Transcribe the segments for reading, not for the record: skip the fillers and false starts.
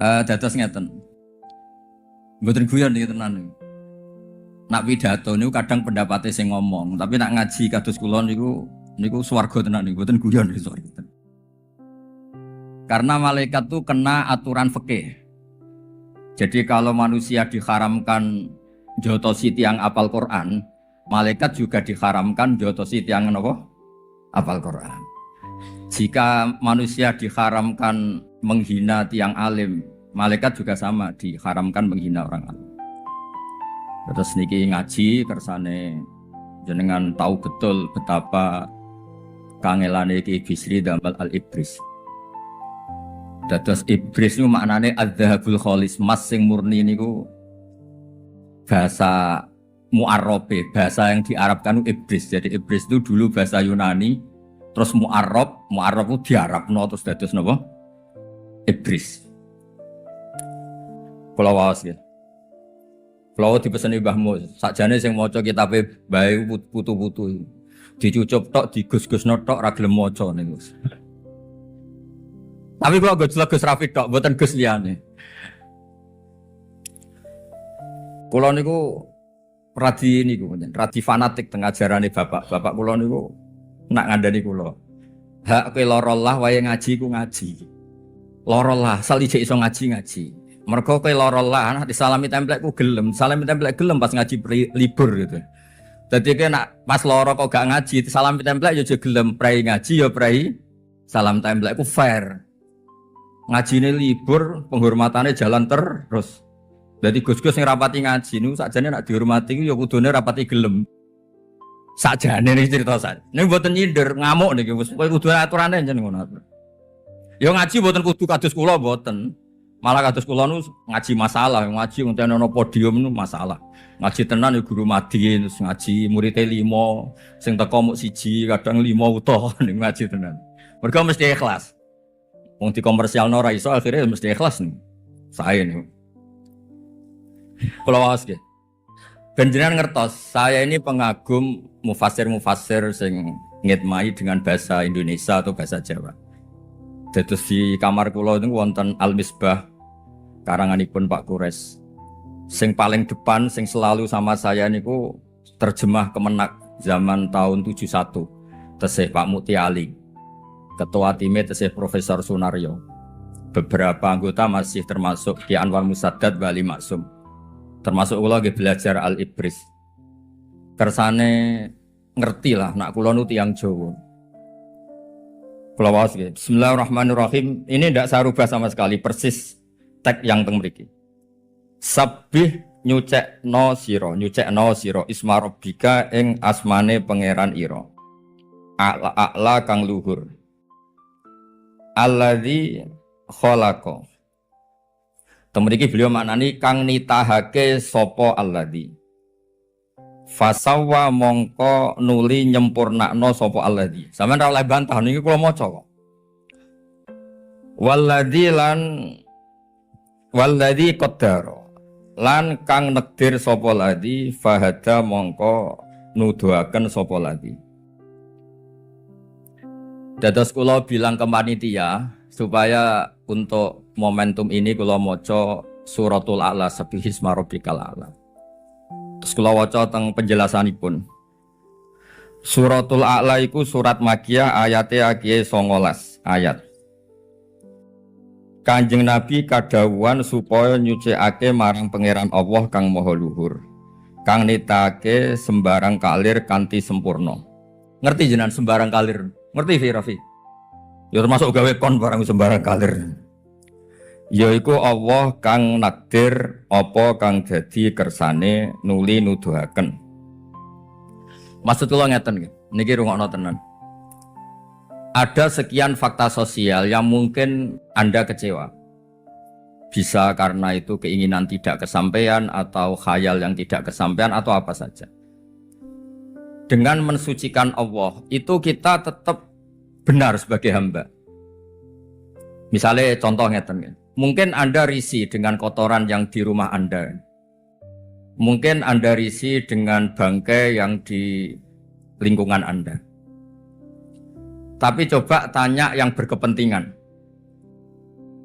Dados ngeten. Mboten guyon iki tenan. Nak pidato niku kadang pendapatnya sing ngomong, tapi nak ngaji kados kula niku swarga tenan niku, mboten guyon iki swarga. Karena malaikat tuh kena aturan fikih. Jadi kalau manusia diharamkan jotosi tiang apal Quran, malaikat juga diharamkan jotosi tiang apa? Apal Quran. Jika manusia diharamkan menghina tiang alim, malaikat juga sama diharamkan menghina orang alim. Terus niki ngaji kersane jenengan tahu betul betapa kangelane Ki Bisri damel al-Ibris. Dados Ibris niku maknane adzahabul khalis, emas sing murni niku bahasa mu'arrabe, bahasa yang diarabkan Ibris. Jadi Ibris itu dulu bahasa Yunani, terus mu'arrab itu diarabno terus dados napa? Ibris. Kula waos nggih. Kula dipeseni Mbah Mus, sakjane sing maca kitabe bae putu-putu. Dicucup tok, digus-gusno tok ra gelem maca niku. Tapi kula go Gus Rafiq tok, mboten Gus liyane. Kula niku radi fanatik teng ajarane bapak. Bapak kula niku nak ngandani kula. Hak kowe lara lah wae ngaji ku ngaji. Lara lah, sal ijek iso ngaji. Mergo kowe lara lah disalami templek ku gelem, salami templek gelem pas ngaji libur gitu. Dadi kowe nak pas lara kok gak ngaji, disalami templek yo gelem, prei ngaji yo prei salam templek ku fair. Ngajine libur, penghormatane jalan terus. Jadi Gus-gus yang rapati ngaji niku sakjane nak dihormati ku ya kudune rapati gelem. Sakjane niki cerita sak. Ning mboten nyindir, ngamuk niki wis kudu aturane jeneng ngono. Ya ngaji mboten kudu kados kula mboten. Malah kados kula nu ngaji masalah, ngaji ngoten ana podium nu masalah. Ngaji tenan ya guru madin, ngaji muridé 5, sing teko muk 1, kadang 5 utuh ning ngaji tenan. Mergo mesti ikhlas. Wong dikomersialno ora iso akhirnya mesti ikhlas nih. Saya nih. Kula waos nggih. Ben jenengan ngertos, saya ini pengagum mufasir-mufasir sing ngitmai dengan bahasa Indonesia atau bahasa Jawa. Dados di kamar kula niku wonten Al-Misbah karanganipun Pak Kures. Sing paling depan sing selalu sama saya niku terjemah Kemenak zaman tahun 71. Tesih Pak Muti Ali. Ketua timnya tesih Profesor Sunaryo. Beberapa anggota masih termasuk Ki Anwar Musaddad Wali Maksum. Termasuk kula nggih belajar Al-Ibris. Kersane ngerti lah nak kula nu tiyang Jawa. Kula waos nggih. Bismillahirrahmanirrahim. Ini ndak saya rubah sama sekali, persis teks yang teng mriki. Sabbih nyucekno sira isma rabbika ing asmane pangeran ira. A'la kang luhur. Alladzi khalaqa. Temriki beliau maknani kang nitahake sapa alladzi. Fasawwa mongko nuli nyempurnakno sapa alladzi. Sampeyan ora oleh bantah niki kula maca kok. Walladzi qaddara. Lan kang nekdir sapa ladzi fahada mongko nuduhaken sapa ladzi. Dados kula bilang ke panitia supaya untuk momentum ini kula maca suratul A'la sabbihisma rabbikal a'la. Terus kula waca teng penjelasanipun. Suratul A'la iku surat Makkiyah ayate akiye 19 ayat. Kanjeng Nabi kadhawuhan supaya nyucikake marang pangeran Allah kang maha luhur. Kang nitake sembarang kalir kanthi sempurna. Ngerti jenengan sembarang kalir? Ngerti Fi Rafi? Ya termasuk gawe kon barang sembarang kalir. Yaiku Allah kang nakdir apa kang dadi kersane nuli nuduhaken. Maksud kula ngeten niki rungokno tenan. Ada sekian fakta sosial yang mungkin Anda kecewa. Bisa karena itu keinginan tidak kesampaian atau khayal yang tidak kesampaian atau apa saja. Dengan mensucikan Allah, itu kita tetap benar sebagai hamba. Misalnya contoh ngeten, mungkin Anda risih dengan kotoran yang di rumah Anda. Mungkin Anda risih dengan bangkai yang di lingkungan Anda. Tapi coba tanya yang berkepentingan.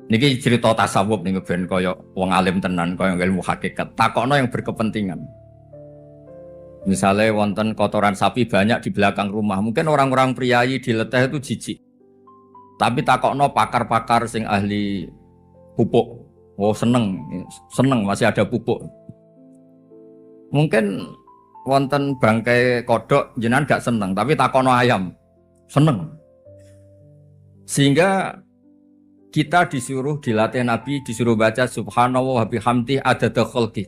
Niki cerita tasawuf nih ben kaya wong alim tenan kaya ilmu hakikat. Takokno yang berkepentingan. Misalnya wonten kotoran sapi banyak di belakang rumah, mungkin orang-orang priayi di leteh itu jijik. Tapi takokno pakar-pakar sing ahli pupuk. Oh seneng masih ada pupuk. Mungkin wonten bangkai kodok jenengan gak seneng, tapi takokno ayam seneng. Sehingga kita disuruh dilatih Nabi, disuruh baca subhanallah wa bihamdihi adada khalqi.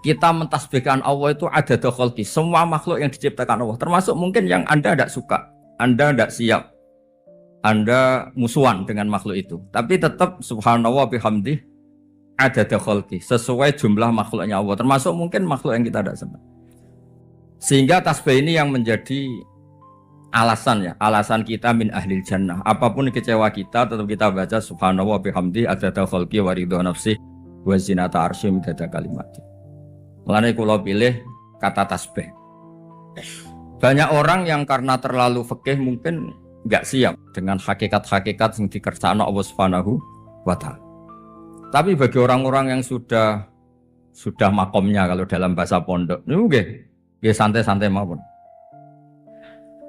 Kita mentasbihkan Allah itu adada khalqi, semua makhluk yang diciptakan Allah, termasuk mungkin yang Anda tidak suka, Anda tidak siap, Anda musuhan dengan makhluk itu. Tapi tetap subhanallah wa bihamdihi adada khalqi, sesuai jumlah makhluknya Allah, termasuk mungkin makhluk yang kita tidak senang. Sehingga tasbih ini yang menjadi alasan kita min ahlil jannah. Apapun kecewa kita, tetap kita baca subhanallah bihamdi adada khalqi wa ridha nafsi wa zinata arsy midada kalimati. Mulane kula pilih kata tasbih. Banyak orang yang karena terlalu fikih mungkin enggak siap dengan hakikat-hakikat yang dikersakno Allah Subhanahu wa taala. Tapi bagi orang-orang yang sudah makomnya kalau dalam bahasa pondok, niku nggih santai-santai mawon.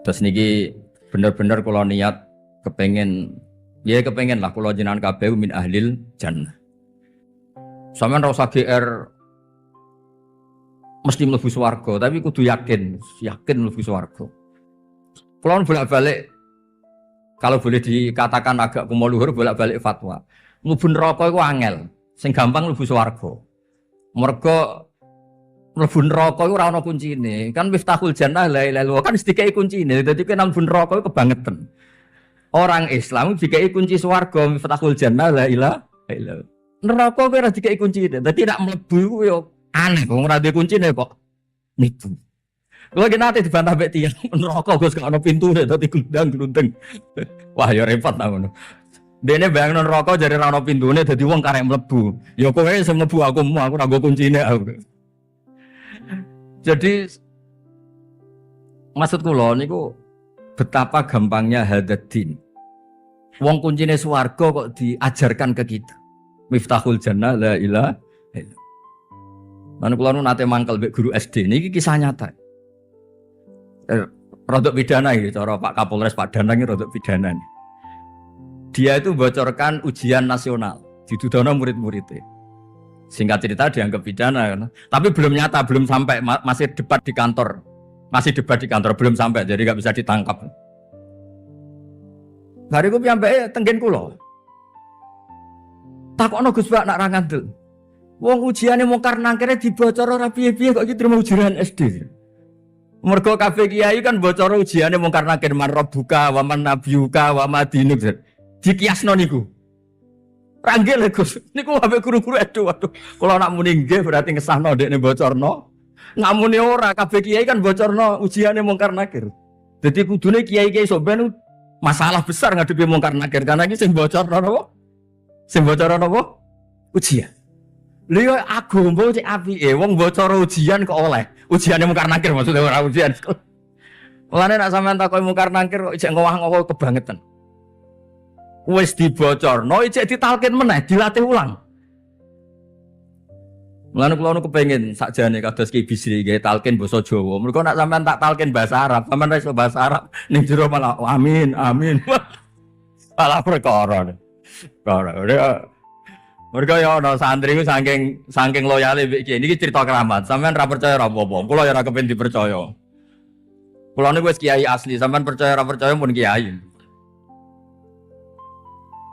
Terus niki bener-bener kalau niat kepengen lah kalau jenengan kabeh min ahlil jannah. Sampeyan ora usah GR mesti mlebu swarga, tapi kudu yakin mlebu swarga. Kula bolak-balik kalau boleh dikatakan agak kumoluhur bolak-balik fatwa. Mlebu neraka iku angel, sing gampang mlebu swarga. Mergo mlebu neraka iku ora ana kuncine. Kan miftahul jannah la ilaha illallah kan dikai kuncine. Dadi nek mlebu neraka iku kebangetan. Orang Islam dikai kunci swarga miftahul jannah la ilaha illallah. Neraka kuwi ora dikai kuncine. Dadi nek mlebu iku yo aneh wong ora duwe kuncine kok mlebu. Kuwi ki nate dibantah mek tiyang neraka Gus gak ana pintune dadi glundang-glundeng. Wah ya repot ta ngono. Dene bayangno neraka jare ora ana pintune dadi wong karek mlebu. Ya kowe sing mlebu aku ora nggo kuncine aku. Jadi maksud kula niku betapa gampangnya hadatin. Wong kuncine swarga kok diajarkan ke kita. Miftahul jannah la ilaha illallah. Lan kula nate mangkel mbek guru SD niki kisah nyata. Rodok pidana iki cara Pak Kapolres Pak Danang iki rodok pidana. Dia itu bocorkan ujian nasional didudono murid-muridnya. Singkat cerita dianggap pidana kan? Tapi belum nyata, belum sampai, masih debat di kantor, belum sampai, jadi nggak bisa ditangkap. Hari itu sampai tenggen kulo. Takokno Gus Bak nak ra ngandel. Wong ujiane mungkar nangkere dibocor ora piye-piye kok iki terima ujian SD. Mergo kabeh kiai kan bocor ujiane mungkar nangkir man rabbuka wa man nabiyuka wa madinuk. Dikiasno niku. Ranggil Gus, niku ambek guru-guru edo waduh. Kalau nak muni nggih berarti ngesahno ndekne bocorno. Nak muni ora kabeh kiai kan bocorno ujiane mungkar nakir. Dadi kudune kiai-kiai sok ben masalah besar ngadepi mungkar nakir karena iki sing bocorno napa? Sing bocorno napa? Ujian. Lha yo agama cek apike wong bocor ujian kok oleh. Ujiane mungkar nakir maksudnya ora ujian. Mulane nak sampean takoki mungkar nakir kok jek ngowah-ngowah kebangetan. Wis dibocorno ijek ditalkin meneh dilatih ulang. Mulane kula kepengin sakjane kados Ki Bisri nggih talkin basa Jawa. Mergo nek sampean tak talkin bahasa Arab, sampean iso bahasa Arab ning jero malah amin. Malah perkara. Mergo ya ana santri ku saking loyale mbek Ki. Niki cerita keramat. Sampean ra percaya ora apa-apa. Kula ya ora kepen dipercaya. Kula niku wis kiai asli, sampean percaya ora percaya pun kiai.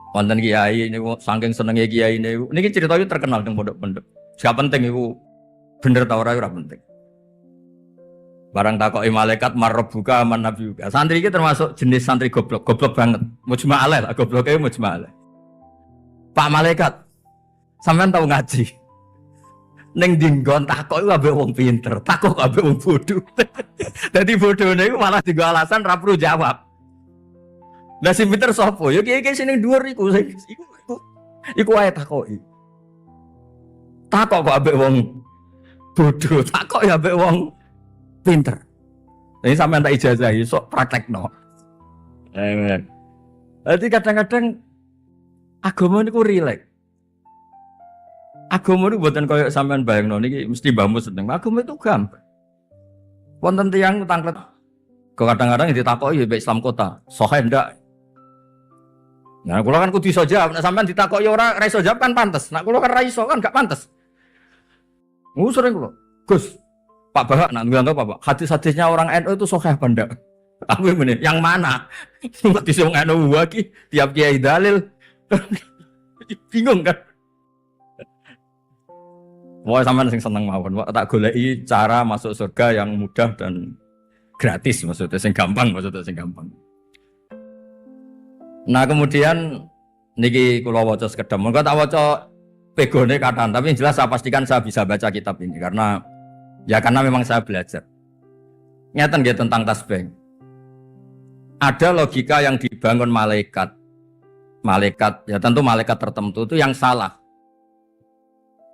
Wonten kiai niku saking senenge kiai niku. Niki cerita iki terkenal teng pondok-pondok. Gak penting iku bener ta ora penting. Barang takoki malaikat marbuka man nabiyuka. Santri iki termasuk jenis santri goblok banget. Mujma'alah, gobloke mujma'alah. Pak malaikat, sampean tau ngaji. Ning dinggon takoki ambek wong pinter, takok ambek wong bodoh. Dadi bodhone iku malah digo alasan ra perlu jawab. Lah sing pinter sapa? Ya kiai-kiai sing dhuwur iku wae takoki. Takok kok ambek wong bodoh, takok ya ambek wong pinter. Ini sampean tak ijazahi sok praktekno. Amen. Jadi kadang-kadang Agama niku rileks. Agama niku mboten koyo sampean bayangno niki mesti mbahmu seneng. Agama itu gampang. Wonten tiyang tanglet. Kadang-kadang ditakoki mbek Islam kota, sahih ndak? Nah, kula kan kudu iso jawab. Nek sampean ditakoki ora iso jawab kan pantes. Nek kula kan ra iso kan gak pantes. Sering kula. Gus, Pak Bahak nak nganggap apa? Hadis-hadisnya orang NU itu sahih apa ndak? Aku ngene, yang mana? Di wong NU iki tiap kiai dalil. Bingung kan? Wah, sampean sing seneng mawon. Tak goleki cara masuk surga yang mudah dan gratis maksudnya, sing gampang maksudnya, sing gampang. Nah kemudian niki kula waca sekedhap, monggo tak waca pegone kathah, tapi yang jelas saya pastikan saya bisa baca kitab ini karena memang saya belajar. Ngeten nggih tentang tasbih. Ada logika yang dibangun malaikat ya tentu malaikat tertentu itu yang salah.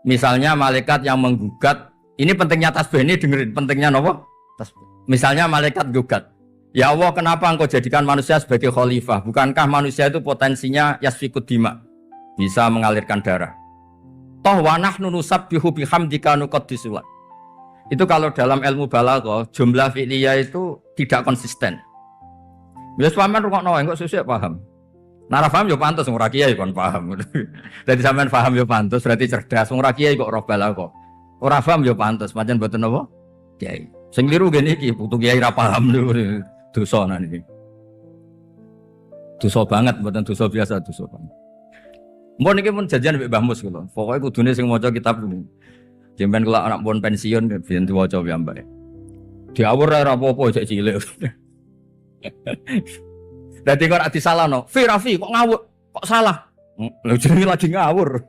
Misalnya malaikat yang menggugat, ini pentingnya tasbih ini dengerin, pentingnya napa? Tasbih. Misalnya malaikat gugat, ya Allah kenapa engkau jadikan manusia sebagai khalifah? Bukankah manusia itu potensinya yasfikud dima, bisa mengalirkan darah? Toh wa nahnu nusabbihu bihamdika nuqaddisu lak. Itu kalau dalam ilmu balaghah jumlah fi'liyah itu tidak konsisten. Bila sampean rungokno engko sesuk paham. Nara paham yo pantes wong ra kiai kon paham. Dadi sampean paham yo pantes berarti cerdas, wong ra kiai kok roh balaghah. Ora paham yo pantes, pancen mboten napa? Kiai. Sing liru ngene iki putu kiai ra paham lho. Dosa niki. Dosa banget, mboten dosa biasa, dosa banget. Mbon iki mun janjian mbek Mbah Mus kula. Pokoke kudune sing maca kitab niku. Jemben kula anak pun pensiun ben diwaca piyambake. Diawur ora apa-apa cek cilik. Dadi kok ora disalahno. Rafi kok ngawur? Kok salah? Lho jenenge lagi ngawur.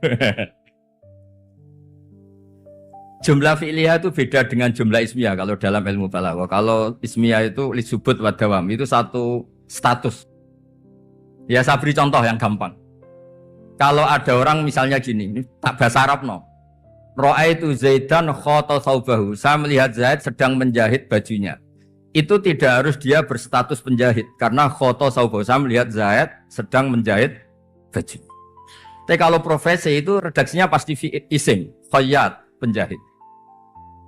Jumlah fi'liyah itu beda dengan jumlah ismiyah kalau dalam ilmu balaghah. Kalau ismiyah itu lisubut wa dawam, itu satu status. Ya saya beri contoh yang gampang. Kalau ada orang misalnya gini, ini tak bahasa Arab no. Ra'aitu Zaidan khata thawbahu. Saya melihat Zaid sedang menjahit bajunya. Itu tidak harus dia berstatus penjahit karena khata thawbahu. Saya melihat Zaid sedang menjahit baju. Tapi kalau profesi itu redaksinya pasti isim, khayyat, penjahit.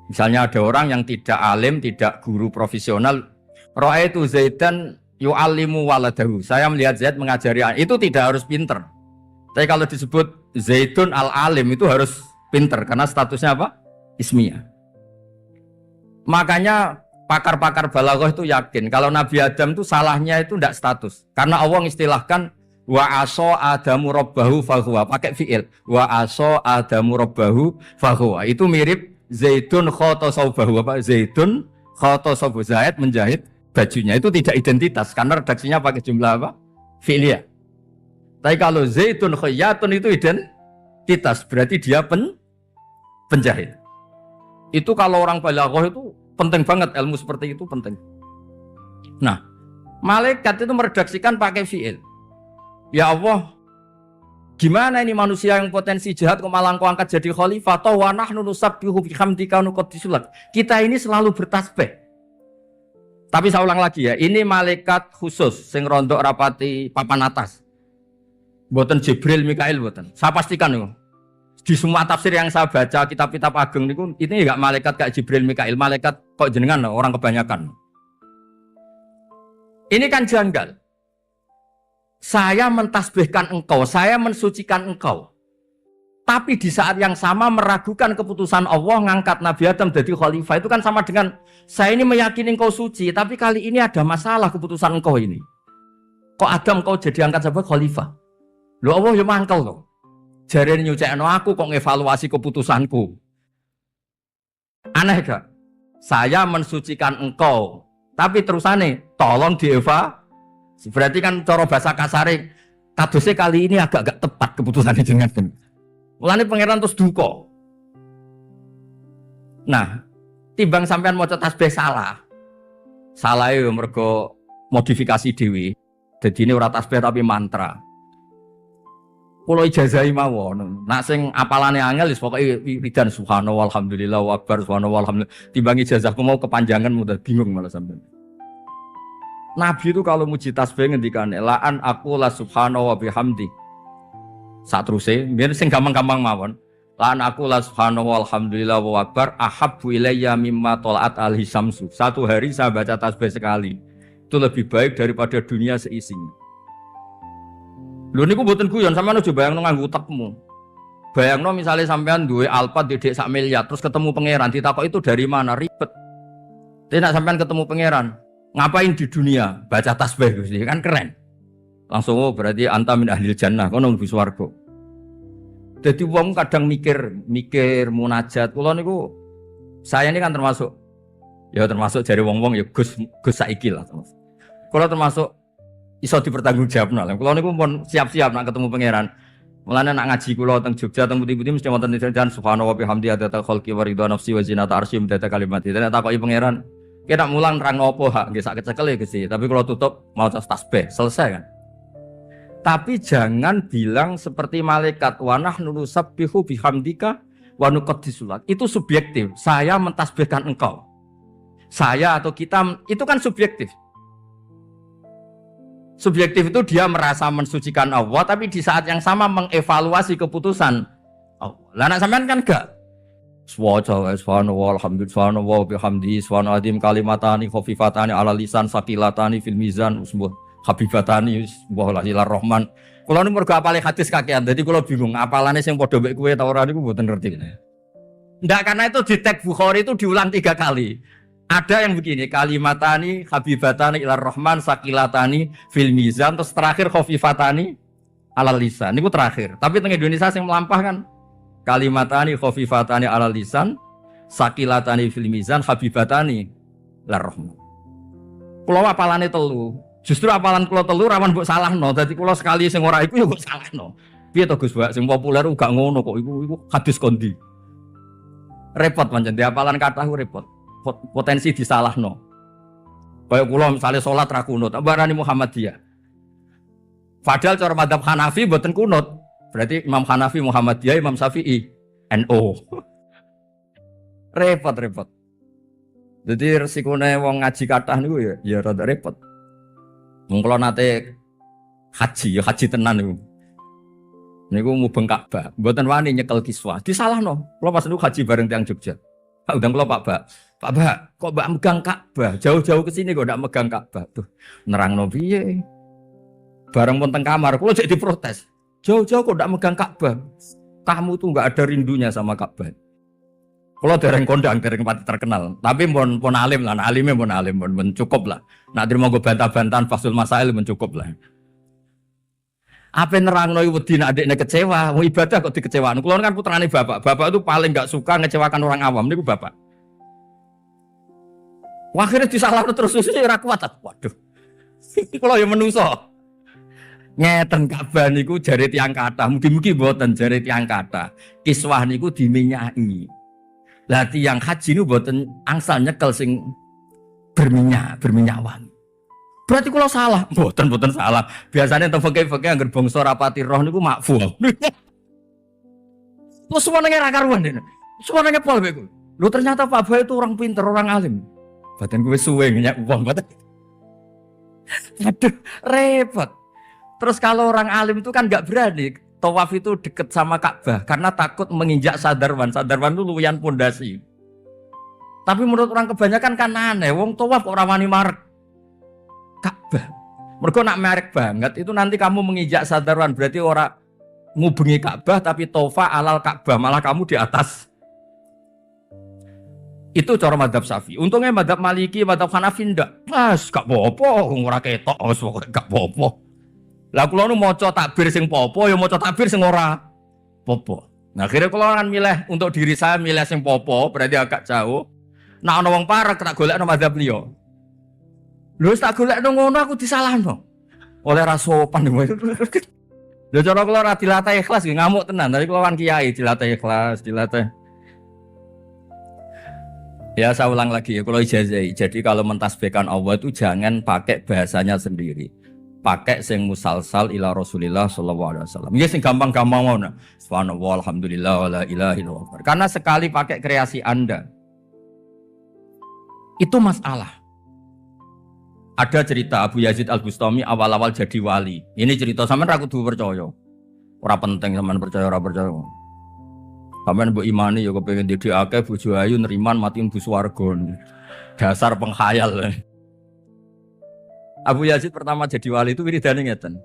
Misalnya ada orang yang tidak alim, tidak guru profesional, ra'aitu Zaidan yu'allimu waladahu. Saya melihat Zaid mengajari anak. Itu tidak harus pinter. Tapi kalau disebut Zaidun al-alim itu harus pinter karena statusnya apa? Ismiyah. Makanya pakar-pakar balaghah itu yakin kalau Nabi Adam itu salahnya itu tidak status. Karena Allah istilahkan wa aso adamu rabbahu fahuwa, pakai fi'il. Wa aso adamu rabbahu fahuwa. Itu mirip Zaidun khata saubahu, apa? Zaidun khata saubahu, Zaid menjahit bajunya. Itu tidak identitas karena redaksinya pakai jumlah apa? Fi'liyah. Tapi kalau Zaidun khayyatun itu identitas, berarti dia penjahit. Itu kalau orang balaghah itu penting banget, ilmu seperti itu penting. Nah, malaikat itu meredaksikan pakai fi'il. Ya Allah, gimana ini manusia yang potensi jahat kok malah engkau angkat jadi khalifah? Toh wa nahnu nusabbihu bihamdika nuqaddisu lak. Kita ini selalu bertasbih. Tapi saya ulang lagi ya, ini malaikat khusus sing rondok rapati papan atas. Mboten Jibril, Mikail mboten. Saya pastikan niku. Di semua tafsir yang saya baca kitab-kitab ageng niku ini enggak malaikat kayak Jibril, Mikail, malaikat kok jenengan orang kebanyakan. Ini kan janggal. Saya mentasbihkan engkau, saya mensucikan engkau. Tapi di saat yang sama meragukan keputusan Allah ngangkat Nabi Adam jadi khalifah. Itu kan sama dengan saya ini meyakini engkau suci, tapi kali ini ada masalah keputusan engkau ini. Kok Adam kau jadi angkat sebagai khalifah? Loh Allah ya mangkel loh. Jarene nyucekno aku kok ngevaluasi keputusanku. Aneh gak? Saya mensucikan engkau, tapi terusane tolong dieva. Berarti kan cara bahasa kasare kadose kali ini agak gak tepat keputusannya jenengan. Mulane pangeran terus duka. Nah, timbang sampean maca tasbih salah. Salah yo mergo modifikasi dhewe. Dadi ini ora tasbih tapi mantra. Kulo ijazahi mawon. Nak sing apalane angel wis pokoke wiridan subhanallah walhamdulillah wa akbar subhanallah walhamdulillah. Timbang ijazahku mau kepanjangan mudah bingung malah sampean. Nabi itu kalau muji tasbih ngendikane la'an aku la subhanahu wa bihamdi Sateruse, biar sing gampang-gampang mawon. Lan aku la subhanallah walhamdulillah wa akbar ahabbu ilayya mimma tola'at al-hisamsu. Satu hari saya baca tasbih sekali. Itu lebih baik daripada dunia seisinya. Lho niku mboten guyon, sampeyan aja bayangno nganggo utekmu. Bayangno misalnya sampean duwe Alphard dedek 1 miliar terus ketemu pangeran ditakok itu dari mana? Ribet. Tidak sampean ketemu pangeran, ngapain di dunia? Baca tasbih Gusti, kan keren. Langsung oh berarti anta min ahlil jannah, kono mlebu swarga. Jadi wong kadang mikir munajat. Kula niku saya ini kan termasuk dari wong-wong ya Gus saiki lah. Kula termasuk iso dipertanggungjawabno lah. Kula niku pun siap-siap nak ketemu pangeran. Mulane nak ngaji kula teng Jogja teng putih-putih mesti wonten dan subhanallah wa bihamdi adata khalqi wa ridha nafsi wa zinata arsy data kalimat. Dan takoki pangeran, "Kita mulang nerang opo hak nggih sak kecekel ya Gusti." Tapi kalau tutup mau tasbih, selesai kan? Tapi jangan bilang seperti malaikat wa nahnu nusabbihu bihamdika wa nuqaddisulat. Itu subjektif. Saya mentasbihkan engkau. Saya atau kita itu kan subjektif. Subjektif itu dia merasa mensucikan Allah tapi di saat yang sama mengevaluasi keputusan Allah. Lah nek sampean kan enggak. Subhanallah alhamdulillah subhanallah bihamdi subhanallah kalimatani khafifatani ala lisan saqilatani fil mizan habibatani wallahilar rahman. Kula niku mergo apale hadis kakean. Dadi kula bingung apalane sing padha mek kowe ta ora niku mboten ngerti. Ndak karena itu di teks Bukhari itu diulang 3 kali. Ada yang begini kalimatani habibatani ilar rahman saqilatani fil mizan terus terakhir khafifatani alal lisan. Niku terakhir. Tapi teng Indonesia sing melampah kan kalimatani khafifatani alal lisan saqilatani fil mizan habibatani ilar rahman. Kula apalane telu. Justru apalan kula telu rawan mbok salahno. Dadi kula sekali sing ora iku ya mbok salahno. Piye to Gus Mbak sing populer gak ngono kok iku hadis kondi. Repot pancen di apalan kathah repot. Potensi disalahno. Kaya kula misale salat ra kunut, barani Muhammadiyah. Padahal cara mazhab Hanafi mboten kunut. Berarti Imam Hanafi Muhammadiyah, Imam Syafi'i NU. Repot. Jadi resikone wong ngaji kathah niku ya rada repot. Wong kula nate haji tenan niku. Niku mubeng Ka'bah, mboten wani nyekel kiswah. Disalahno. Kula pas niku haji bareng tiyang Jogja. Pak undang kula Pak Bak, kok Mbak megang Ka'bah? Jauh-jauh ke sini kok ndak megang Ka'bah. Tuh, nerangno piye? Bareng pun teng kamar, kula jek diprotes. Jauh-jauh kok ndak megang Ka'bah? Kamu tuh enggak ada rindunya sama Ka'bah. Kula dereng kondang, dereng pati terkenal. Tapi pun alim lah, alime pun alim, pun cukup lah. Nak trimo go bantah-bantahan fasul masail pun cukup lah. Apa nerangno wedi nek adikne kecewa, mau ibadah kok dikecewaan. Kula kan putrane bapak. Bapak itu paling enggak suka ngecewakan orang awam niku bapak. Wah, akhirnya disalahno terus ora kuat. Waduh. Kula ya menungso. Ngeten Ka'bah niku jare tiyang kathah, mugi-mugi mboten jare tiyang kathah. Kiswah niku diminyaki. Lah tiyang haji niku mboten angsal nyekel sing berminyak wangi. Berarti kula salah. Mboten salah. Biasanya teng fikih-fikih anggere bangsa rapati roh niku makfu. Terus semuanya ra karuan dene. Semuanya pol beku. Lho ternyata Pak Ba itu orang pinter, orang alim. Badan gue suwe ngenyak uang badan. Aduh, repot. Terus kalau orang alim itu kan enggak berani tawaf itu deket sama Ka'bah karena takut menginjak sadarwan. Sadarwan itu luwihan pondasi. Tapi menurut orang kebanyakan kan aneh, wong tawaf kok ora wani marek Ka'bah. Mergo nak merek banget itu nanti kamu menginjak sadarwan berarti ora ngubengi Ka'bah tapi tawaf alal Ka'bah, malah kamu di atas. Itu cara madzhab Syafi'i. Untungnya madzhab Maliki, madzhab Hanafi ndak. Mas, gak apa-apa, ora ketok, wis gak apa-apa. Lah kula nu maca takbir sing popo ya maca takbir sing ora popo. Nah, akhirnya kula kan milih untuk diri saya milih sing popo, berarti agak jauh. Nah, ana wong parek tak golekno madzhab liya. Lho tak golekno ngono aku disalahno. Oleh ra sopan. Lho cara kula ora dilatih ikhlas ngamuk tenan. Tapi kula kan kiai dilatih ikhlas, dilatih. Ya saya ulang lagi ya, kalau ijazah. Jadi kalau mentasbihkan Allah itu jangan pakai bahasanya sendiri. Pakai sing musalsal ila Rasulillah sallallahu alaihi wasallam. Ya sing gampang-gampang ngono. Subhanallah alhamdulillah wala ilaha illallah. Karena sekali pakai kreasi Anda itu masalah. Ada cerita Abu Yazid Al-Bustami awal-awal jadi wali. Ini cerita sampean ra kudu percaya. Ora penting sampean percaya ora percaya. Sampean mbok imani ya kepengin dadi akeh bojo ayu neriman mati mlebu swarga. Dasar penghayal. Abu Yazid pertama jadi wali itu wiridane ngeten.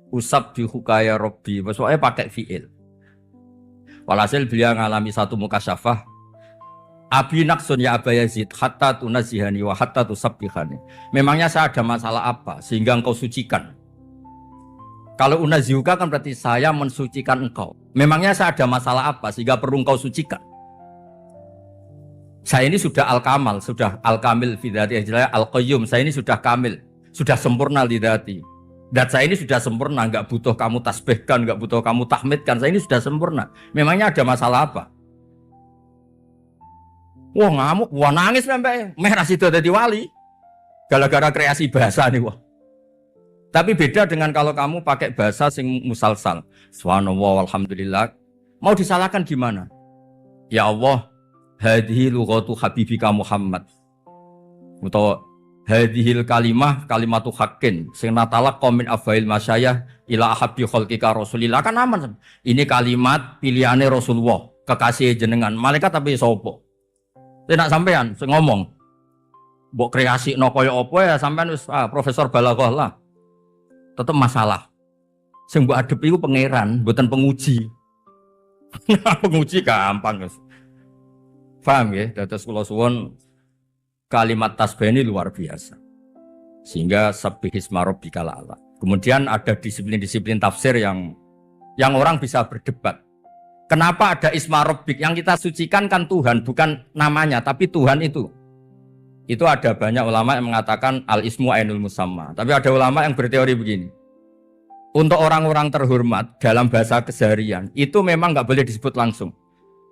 Usab bihukaya Rabbi, maksudnya pakai fiil. Walhasil beliau ngalami satu mukasyafah. Abi naksun ya Aba Yazid hatta tunazihani wa hatta tusabbihani. Memangnya saya ada masalah apa sehingga engkau sucikan? Kalau unazihuka kan berarti saya mensucikan engkau. Memangnya saya ada masalah apa sehingga perlu engkau sucikan? Saya ini sudah al-kamal, sudah al-kamil fi dzati, al-qayyum. Saya ini sudah kamil, sudah sempurna li dzati. Dan saya ini sudah sempurna, enggak butuh kamu tasbihkan, enggak butuh kamu tahmidkan. Saya ini sudah sempurna. Memangnya ada masalah apa? Wah ngamuk, wah nangis sampai merah situ jadi wali. Gara-gara kreasi bahasa nih wah. Tapi beda dengan kalau kamu pakai bahasa sing musalsal. Subhanallah walhamdulillah. Mau disalahkan gimana? Ya Allah, hadhihi lughatu habibika Muhammad. Atau hadhil kalimah kalimatu haqqin sing natalaq min afail masyayah ila habbi khalqika rasulillah kan aman. Ini kalimat pilihannya Rasulullah, kekasih jenengan. Malaikat tapi sapa? Tidak sampean sing ngomong. Mbok kreasi no kaya apa ya sampean wis profesor balaghah lah. Tetap masalah. Sing mbok adep iku pangeran, mboten penguji. Penguji gampang, Guys. Paham ya? Dados kula suwun kalimat tasbih ini luar biasa. Sehingga sabbihisma rabbikal a'la. Kemudian ada disiplin-disiplin tafsir yang orang bisa berdebat. Kenapa ada isma rabbik? Yang kita sucikan kan Tuhan, bukan namanya, tapi Tuhan itu. Itu ada banyak ulama yang mengatakan al-ismu ainul musamma. Tapi ada ulama yang berteori begini. Untuk orang-orang terhormat dalam bahasa keseharian, itu memang nggak boleh disebut langsung.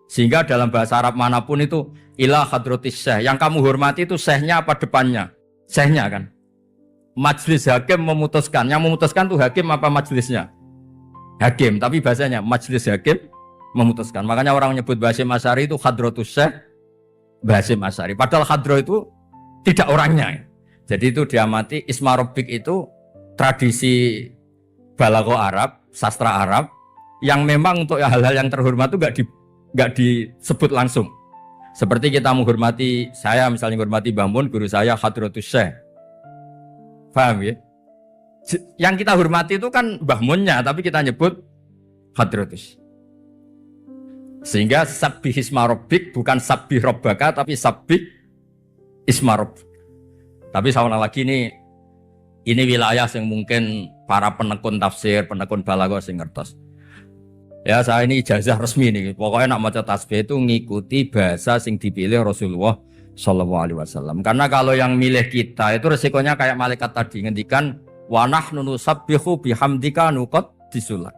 Sehingga dalam bahasa Arab manapun itu ila hadratis syekh. Yang kamu hormati itu syekhnya apa depannya? Syekhnya kan. Majelis hakim memutuskan. Yang memutuskan itu hakim apa majelisnya? Hakim. Tapi bahasanya majelis hakim memutuskan. Makanya orang menyebut Basyim Asy'ari itu hadratus syekh Basyim Asy'ari. Padahal hadro itu tidak orangnya. Jadi itu diamati isma rabbik itu tradisi balaghah Arab, sastra Arab yang memang untuk hal-hal yang terhormat itu enggak disebut langsung. Seperti kita menghormati, saya misalnya menghormati Mbah Mun, guru saya hadratus syekh. Paham ya? Yang kita hormati itu kan Mbah Munnya, tapi kita nyebut hadratus. Sehingga sabbih isma rabbik bukan sabbih rabbaka tapi sabbih isma rabbik. Tapi seorang lagi ini wilayah yang mungkin para penekun tafsir, penekun balaghah sing ngertos. Ya saya ini ijazah resmi nih. Pokoknya nak maca tasbih itu ngikuti bahasa sing dipilih Rasulullah Shallallahu Alaihi Wasallam. Karena kalau yang milih kita itu resikonya kayak malaikat tadi ngendikan wa nahnu nusabbihu bihamdika nuqad disulat.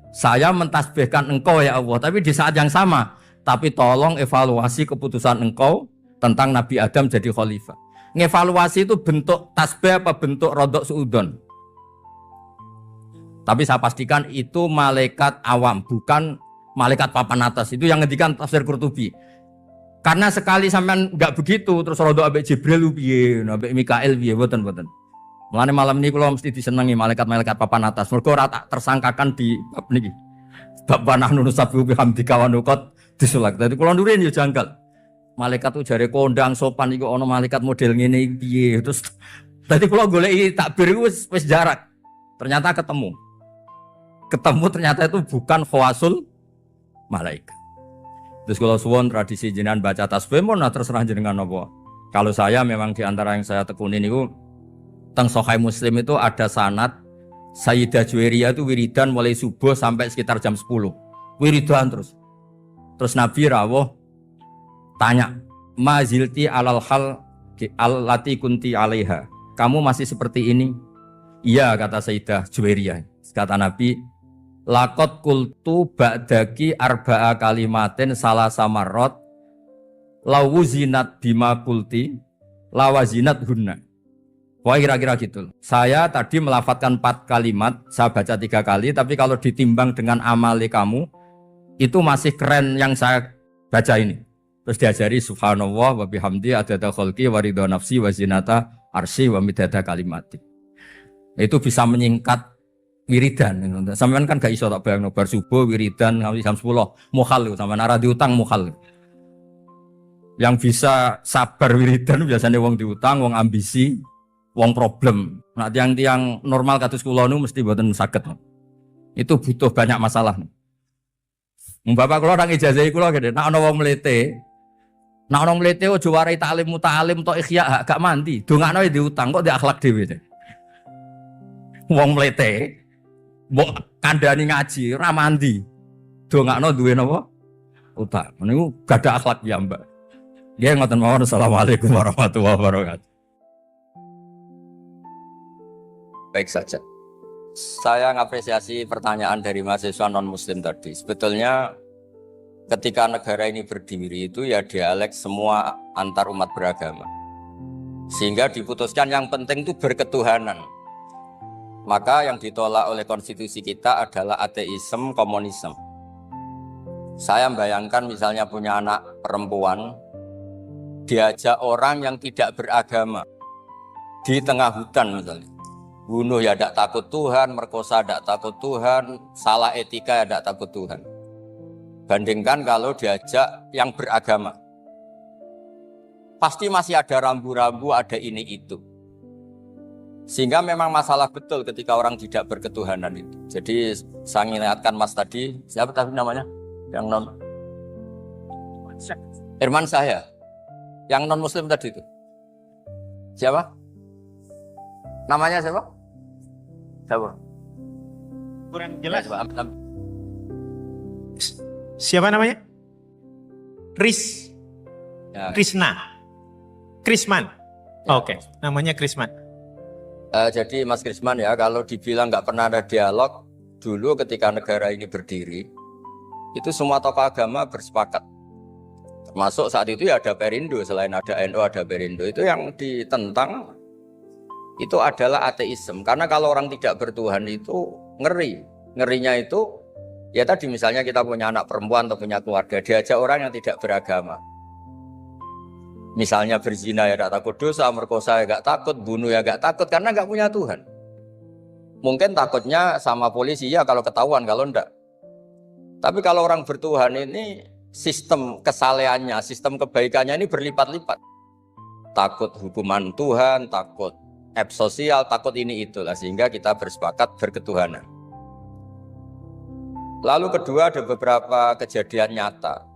Saya mentasbihkan engkau ya Allah, tapi di saat yang sama. Tapi tolong evaluasi keputusan engkau tentang Nabi Adam jadi khalifah. Ngevaluasi itu bentuk tasbih apa bentuk rodok suudon. Tapi saya pastikan itu malaikat awam, bukan malaikat papan atas. Itu yang ngendikan tafsir Qurtubi. Karena sekali sampean enggak begitu, terus rodok ambek Jibril piye, ambek Mikail piye, mboten. Mulane malam ini kalau mesti disenangi malaikat-malaikat papan atas. Mergo ora tak tersangkakan di bab niki. Bab nahnu nusabbihu bihamdika wa nuqad disulak. Dadi kula nurin yo janggal. Malaikat tuh jare kondang sopan iku ana malaikat model ngene piye. Terus dadi kula goleki takbir iku wis jarak. Ternyata ketemu ternyata itu bukan khawasul malaikat. Terus kalau suwon tradisi jenengan baca tasbih mon terserah jenengan apa. Kalau saya memang di antara yang saya tekuni niku teng Sahih Muslim itu ada sanad Sayyidah Juwairiyah itu wiridan mulai subuh sampai sekitar jam 10. Wiridan terus. Terus Nabi rawuh tanya, "Ma zilti alal hal allati kunti 'alaiha?" Kamu masih seperti ini? Iya kata Sayyidah Juwairiyah. Kata Nabi, "Laqad qultu ba'daki arba'a kalimatin salasa marrat lawuzinat bima qulti lawazinat hunna." Wah kira-kira gitu. Saya tadi melafadzkan 4 kalimat, saya baca 3 kali, tapi kalau ditimbang dengan amali kamu, itu masih keren yang saya baca ini. Terus diajari subhanallah wa bihamdi adada khalqi wa ridha nafsi wa zinata arsy wa midada kalimati. Itu bisa menyingkat wiridan. Sampean kan gak iso tak bayangno bar subuh wiridan nganti jam 10 mukhal sampean ora diutang mukhal. Yang bisa sabar wiridan biasanya wong diutang, wong ambisi, wong problem. Nah, tiang-tiang normal kados kula niku mesti mboten saged. Itu butuh banyak masalah. Bapak kula nang ijazahi kula gede, nek ana wong mlete, nek ana mlete aja warai taklim muta'alim tok ikhya gak mandi. Dongakno diutang kok di akhlak dhewe. Wong mlete mbok kandhani ngaji ora mandi. Dongakno duwe napa? Utang. Niku gadah akhlak ya, Mbak. Nggih ngoten mawon. Assalamualaikum warahmatullahi wabarakatuh. Baik saja. Saya mengapresiasi pertanyaan dari mahasiswa non-muslim tadi. Sebetulnya ketika negara ini berdiri itu ya dialek semua antar umat beragama. Sehingga diputuskan yang penting itu berketuhanan. Maka yang ditolak oleh konstitusi kita adalah ateisme, komunisme. Saya membayangkan misalnya punya anak perempuan, diajak orang yang tidak beragama di tengah hutan misalnya. Bunuh ya tidak takut Tuhan, merkosa tidak takut Tuhan, salah etika ya tidak takut Tuhan. Bandingkan kalau diajak yang beragama. Pasti masih ada rambu-rambu, ada ini itu. Sehingga memang masalah betul ketika orang tidak berketuhanan itu. Jadi saya ingatkan Mas tadi, siapa tadi namanya? Yang non Irman saya. Yang non muslim tadi itu. Siapa? Namanya siapa? Siapa? Kurang jelas. Ya, Siapa namanya? ya. Krisman. Ya. Oke, namanya Krisman. Jadi Mas Krisman ya, kalau dibilang nggak pernah ada dialog, dulu ketika negara ini berdiri, itu semua tokoh agama bersepakat. Termasuk saat itu ya ada Perindo, selain ada NU ada Perindo. Itu yang ditentang itu adalah ateisme. Karena kalau orang tidak bertuhan itu ngeri. Ngerinya itu ya tadi misalnya kita punya anak perempuan atau punya keluarga, diajak orang yang tidak beragama. Misalnya berzina ya tidak takut dosa, merkosa ya gak takut, bunuh ya gak takut karena gak punya Tuhan. Mungkin takutnya sama polisi ya kalau ketahuan, kalau enggak. Tapi kalau orang bertuhan ini sistem kesalehannya, sistem kebaikannya ini berlipat-lipat. Takut hukuman Tuhan, takut app sosial, takut ini itulah. Sehingga kita bersepakat berketuhanan. Lalu kedua ada beberapa kejadian nyata.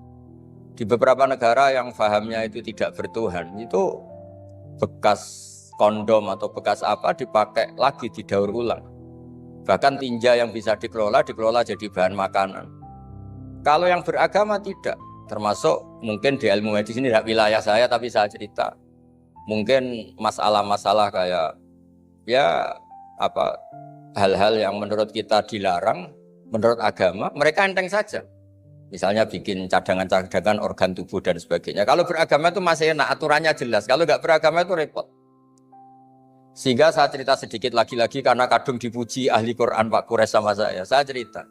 Di beberapa negara yang fahamnya itu tidak bertuhan, itu bekas kondom atau bekas apa dipakai lagi, didaur ulang. Bahkan tinja yang bisa dikelola jadi bahan makanan. Kalau yang beragama tidak, termasuk mungkin di ilmu medis ini tidak wilayah saya tapi saya cerita. Mungkin masalah-masalah kayak ya apa hal-hal yang menurut kita dilarang, menurut agama mereka enteng saja. Misalnya bikin cadangan-cadangan organ tubuh dan sebagainya. Kalau beragama itu masih enak, aturannya jelas. Kalau nggak beragama itu repot. Sehingga saya cerita sedikit lagi-lagi karena kadung dipuji ahli Quran Pak Kures sama saya. Saya cerita.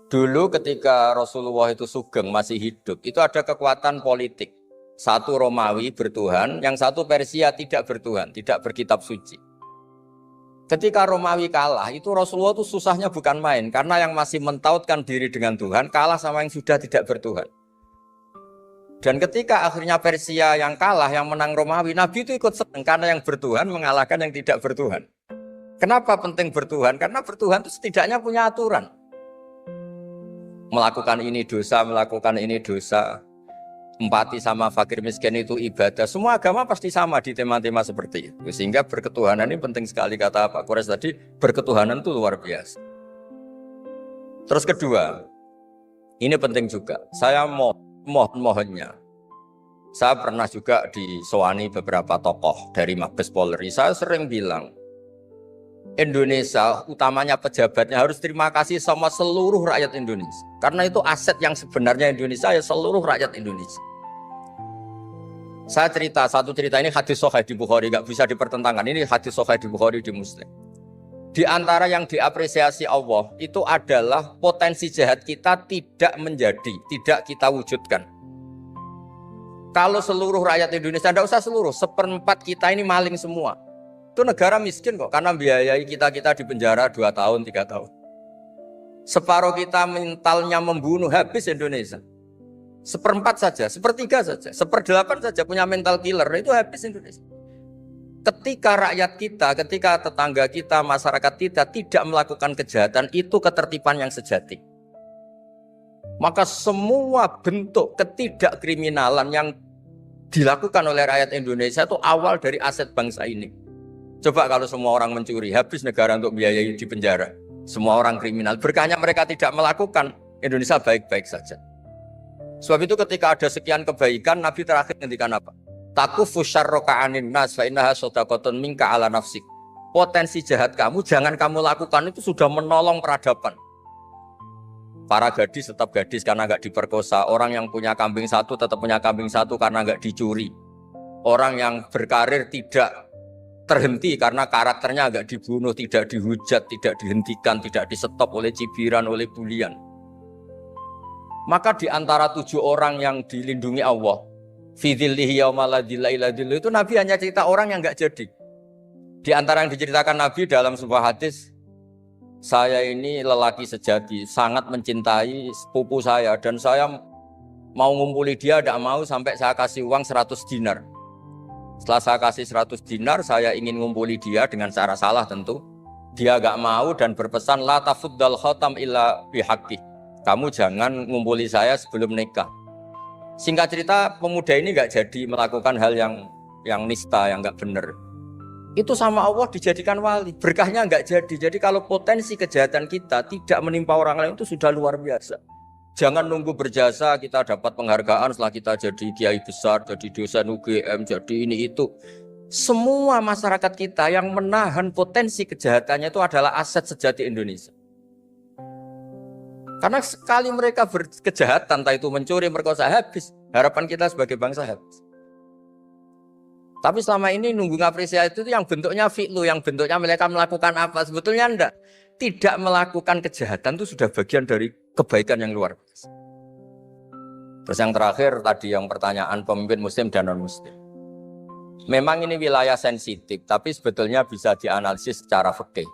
Dulu ketika Rasulullah itu sugeng masih hidup, itu ada kekuatan politik. Satu Romawi bertuhan, yang satu Persia tidak bertuhan, tidak berkitab suci. Ketika Romawi kalah, itu Rasulullah itu susahnya bukan main. Karena yang masih mentautkan diri dengan Tuhan, kalah sama yang sudah tidak bertuhan. Dan ketika akhirnya Persia yang kalah, yang menang Romawi, Nabi itu ikut senang. Karena yang bertuhan mengalahkan yang tidak bertuhan. Kenapa penting bertuhan? Karena bertuhan itu setidaknya punya aturan. Melakukan ini dosa, melakukan ini dosa. Empati sama fakir miskin itu ibadah. Semua agama pasti sama di tema-tema seperti itu. Sehingga berketuhanan ini penting sekali, kata Pak Kores tadi. Berketuhanan itu luar biasa. Terus kedua, ini penting juga. Saya mohonnya. Saya pernah juga disowani beberapa tokoh dari Mabes Polri. Saya sering bilang, Indonesia, utamanya pejabatnya harus terima kasih sama seluruh rakyat Indonesia. Karena itu aset yang sebenarnya Indonesia ya seluruh rakyat Indonesia. Saya cerita, satu cerita ini hadis sahih di Bukhari, gak bisa dipertentangkan. Ini hadis sahih di Bukhari, di Muslim. Di antara yang diapresiasi Allah itu adalah potensi jahat kita tidak menjadi, tidak kita wujudkan. Kalau seluruh rakyat Indonesia, tidak usah seluruh, 1/4 kita ini maling semua. Itu negara miskin kok, karena biayai kita di penjara 2 tahun, 3 tahun. Separuh kita mentalnya membunuh, habis Indonesia. 1/4 saja, 1/3 saja, 1/8 saja punya mental killer, itu habis Indonesia. Ketika rakyat kita, ketika tetangga kita, masyarakat kita tidak melakukan kejahatan, itu ketertiban yang sejati. Maka semua bentuk ketidakkriminalan yang dilakukan oleh rakyat Indonesia itu awal dari aset bangsa ini. Coba kalau semua orang mencuri, habis negara untuk biayai di penjara. Semua orang kriminal, berkahnya mereka tidak melakukan, Indonesia baik-baik saja. Sebab itu ketika ada sekian kebaikan, Nabi terakhir ngendikan apa? Takufu syarroka anin nas fa innaha shadaqatun minka ala nafsik. Potensi jahat kamu jangan kamu lakukan, itu sudah menolong peradaban. Para gadis tetap gadis karena nggak diperkosa. Orang yang punya kambing satu tetap punya kambing satu karena nggak dicuri. Orang yang berkarir tidak terhenti karena karakternya nggak dibunuh, tidak dihujat, tidak dihentikan, tidak disetop oleh cibiran, oleh bulian. Maka di antara 7 orang yang dilindungi Allah, fi dzillihi yauma la dzilla illa dzilluh, itu Nabi hanya cerita orang yang enggak jadi. Di antara yang diceritakan Nabi dalam sebuah hadis, saya ini lelaki sejati, sangat mencintai sepupu saya dan saya mau ngumpuli dia, tidak mau sampai saya kasih uang 100 dinar. Setelah saya kasih 100 dinar, saya ingin ngumpuli dia dengan cara salah tentu. Dia enggak mau dan berpesan la tafuddal khatam illa bihaqqi. Kamu jangan ngumpuli saya sebelum nikah. Singkat cerita, pemuda ini nggak jadi melakukan hal yang nista, yang nggak benar. Itu sama Allah dijadikan wali. Berkahnya nggak jadi. Jadi kalau potensi kejahatan kita tidak menimpa orang lain itu sudah luar biasa. Jangan nunggu berjasa kita dapat penghargaan setelah kita jadi kiai besar, jadi dosen UGM, jadi ini itu. Semua masyarakat kita yang menahan potensi kejahatannya itu adalah aset sejati Indonesia. Karena sekali mereka berkejahatan, entah itu mencuri, merkosa, habis. Harapan kita sebagai bangsa habis. Tapi selama ini nunggu ngapresiasi itu yang bentuknya fi'lu, yang bentuknya mereka melakukan apa. Sebetulnya enggak. Tidak melakukan kejahatan itu sudah bagian dari kebaikan yang luar biasa. Terus yang terakhir tadi yang pertanyaan pemimpin muslim dan non-muslim. Memang ini wilayah sensitif, tapi sebetulnya bisa dianalisis secara fikih.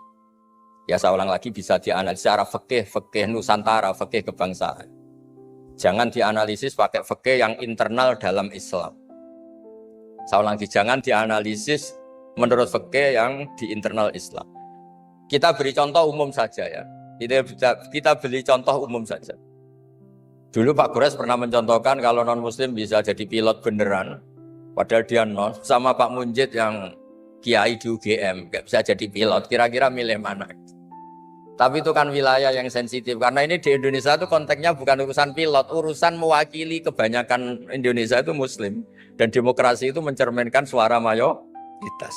Ya saya ulang lagi, bisa dianalisis secara fikih Nusantara, fikih kebangsaan. Jangan dianalisis pakai fikih yang internal dalam Islam. Saya ulang lagi, jangan dianalisis menurut fikih yang di internal Islam. Kita beri contoh umum saja ya. Kita beri contoh umum saja. Dulu Pak Gores pernah mencontohkan kalau non-muslim bisa jadi pilot beneran, padahal dia non, sama Pak Munjid yang kiai di UGM, nggak bisa jadi pilot. Kira-kira milih mana? Tapi itu kan wilayah yang sensitif, karena ini di Indonesia itu konteksnya bukan urusan pilot, urusan mewakili kebanyakan Indonesia itu muslim, dan demokrasi itu mencerminkan suara mayoritas.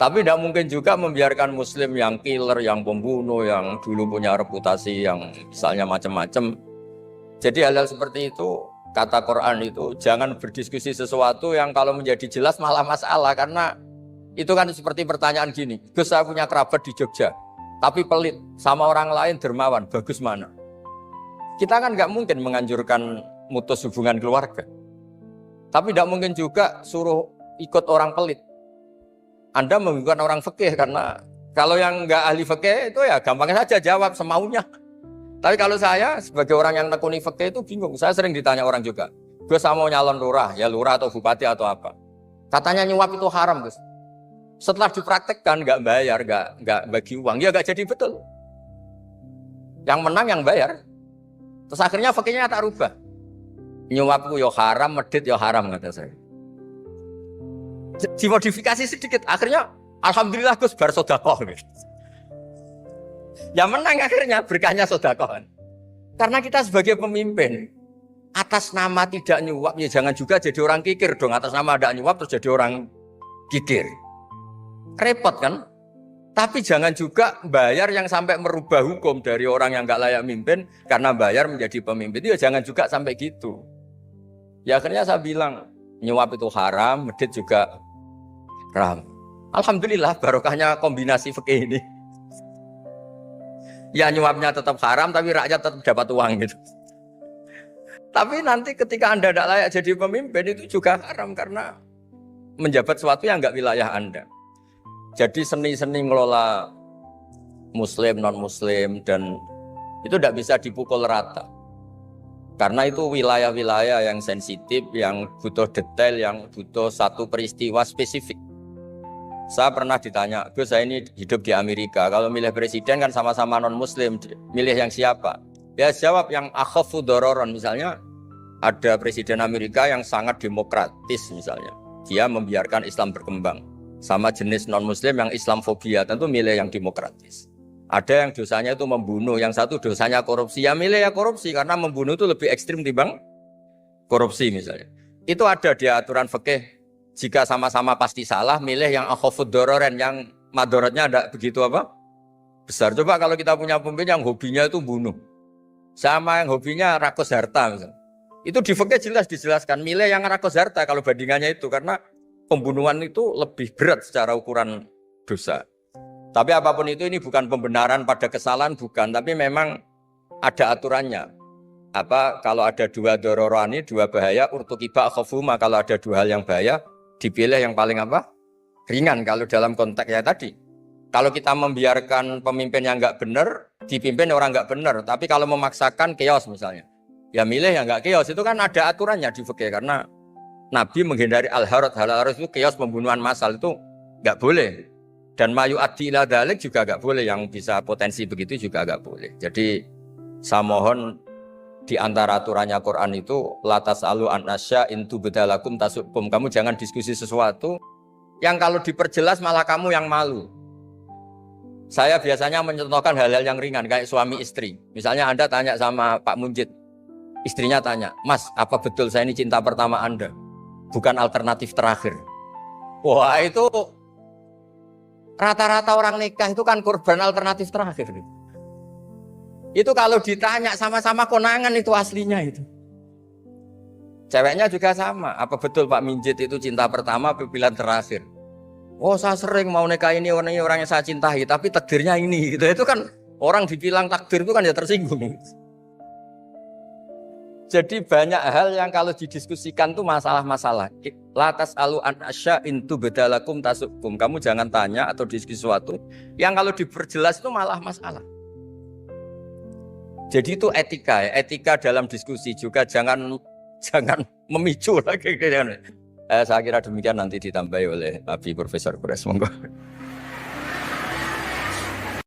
Tapi tidak mungkin juga membiarkan muslim yang killer, yang pembunuh, yang dulu punya reputasi yang misalnya macam-macam. Jadi hal-hal seperti itu, kata Quran itu, jangan berdiskusi sesuatu yang kalau menjadi jelas malah masalah, karena itu kan seperti pertanyaan gini, Gus saya punya kerabat di Jogja, tapi pelit, sama orang lain dermawan, bagus mana? Kita kan nggak mungkin menganjurkan mutus hubungan keluarga. Tapi tidak mungkin juga suruh ikut orang pelit. Anda membingungkan orang fikih, karena kalau yang nggak ahli fikih itu ya gampang saja jawab semaunya. Tapi kalau saya sebagai orang yang nekuni fikih itu bingung. Saya sering ditanya orang juga, Gus saya mau nyalon lurah, ya lurah atau bupati atau apa. Katanya nyuap itu haram, Gus. Setelah dipraktekkan nggak bayar, nggak bagi uang, ya nggak jadi betul. Yang menang yang bayar. Terus akhirnya fakirnya tak rubah. Nyuapku yo haram, medit yo haram kata saya. Dimodifikasi sedikit, akhirnya alhamdulillah Gus bar sedekah. Yang menang akhirnya berkahnya sedekah. Karena kita sebagai pemimpin, atas nama tidak nyuap ya jangan juga jadi orang kikir dong. Atas nama ada nyuap terus jadi orang kikir. Repot kan? Tapi jangan juga bayar yang sampai merubah hukum dari orang yang nggak layak mimpin karena bayar menjadi pemimpin. Ya jangan juga sampai gitu. Ya akhirnya saya bilang nyuap itu haram, medit juga haram. Alhamdulillah barokahnya kombinasi fikih ini. Ya nyuapnya tetap haram tapi rakyat tetap dapat uang gitu. Tapi nanti ketika Anda tidak layak jadi pemimpin itu juga haram karena menjabat sesuatu yang nggak wilayah Anda. Jadi seni-seni ngelola muslim, non-muslim, dan itu tidak bisa dipukul rata. Karena itu wilayah-wilayah yang sensitif, yang butuh detail, yang butuh satu peristiwa spesifik. Saya pernah ditanya, Gus, saya ini hidup di Amerika, kalau milih presiden kan sama-sama non-muslim, milih yang siapa? Ya jawab yang akhafu dororon, misalnya ada presiden Amerika yang sangat demokratis misalnya. Dia membiarkan Islam berkembang. Sama jenis non-muslim yang Islamfobia, tentu milih yang demokratis. Ada yang dosanya itu membunuh, yang satu dosanya korupsi. Ya milih ya korupsi, karena membunuh itu lebih ekstrim dibanding korupsi misalnya. Itu ada di aturan fikih. Jika sama-sama pasti salah, milih yang akhafud dororen, yang madorotnya ada begitu apa? Besar. Coba kalau kita punya pemimpin yang hobinya itu bunuh. Sama yang hobinya rakus harta misalnya. Itu di fikih jelas dijelaskan, milih yang rakus harta kalau bandingannya itu, karena pembunuhan itu lebih berat secara ukuran dosa. Tapi apapun itu, ini bukan pembenaran pada kesalahan, bukan. Tapi memang ada aturannya. Kalau ada dua dororani, dua bahaya, urtukiba khafuma, kalau ada dua hal yang bahaya, dipilih yang paling ringan kalau dalam konteksnya tadi. Kalau kita membiarkan pemimpin yang nggak benar, dipimpin orang nggak benar. Tapi kalau memaksakan chaos misalnya, ya milih yang nggak chaos. Itu kan ada aturannya di fikih, karena Nabi menghindari al-harad. Al-harad itu chaos, pembunuhan massal, itu nggak boleh. Dan mayu addi ila dzalik juga nggak boleh, yang bisa potensi begitu juga nggak boleh. Jadi saya mohon di antara aturannya Quran itu latas alu an asya intu bedalakum tasukum. Kamu jangan diskusi sesuatu yang kalau diperjelas malah kamu yang malu. Saya biasanya mencontohkan hal-hal yang ringan kayak suami istri. Misalnya Anda tanya sama Pak Munjid, istrinya tanya, Mas, apa betul saya ini cinta pertama Anda? Bukan alternatif terakhir. Wah, itu rata-rata orang nikah itu kan korban alternatif terakhir. Itu kalau ditanya sama-sama konangan itu aslinya itu. Ceweknya juga sama. Apa betul Pak Minjit itu cinta pertama atau pilihan terakhir? Oh, saya sering mau nikah ini orang yang saya cintai, tapi takdirnya ini. Gitu. Itu kan orang dibilang takdir itu kan ya tersinggung. Jadi banyak hal yang kalau didiskusikan itu masalah-masalah. Latas alu an asya intu bedalakum tasukum. Kamu jangan tanya atau diskusi sesuatu yang kalau diperjelas itu malah masalah. Jadi itu etika, ya. Etika dalam diskusi juga jangan memicu lagi. Saya kira demikian, nanti ditambahi oleh Abi Profesor Kures. Monggo.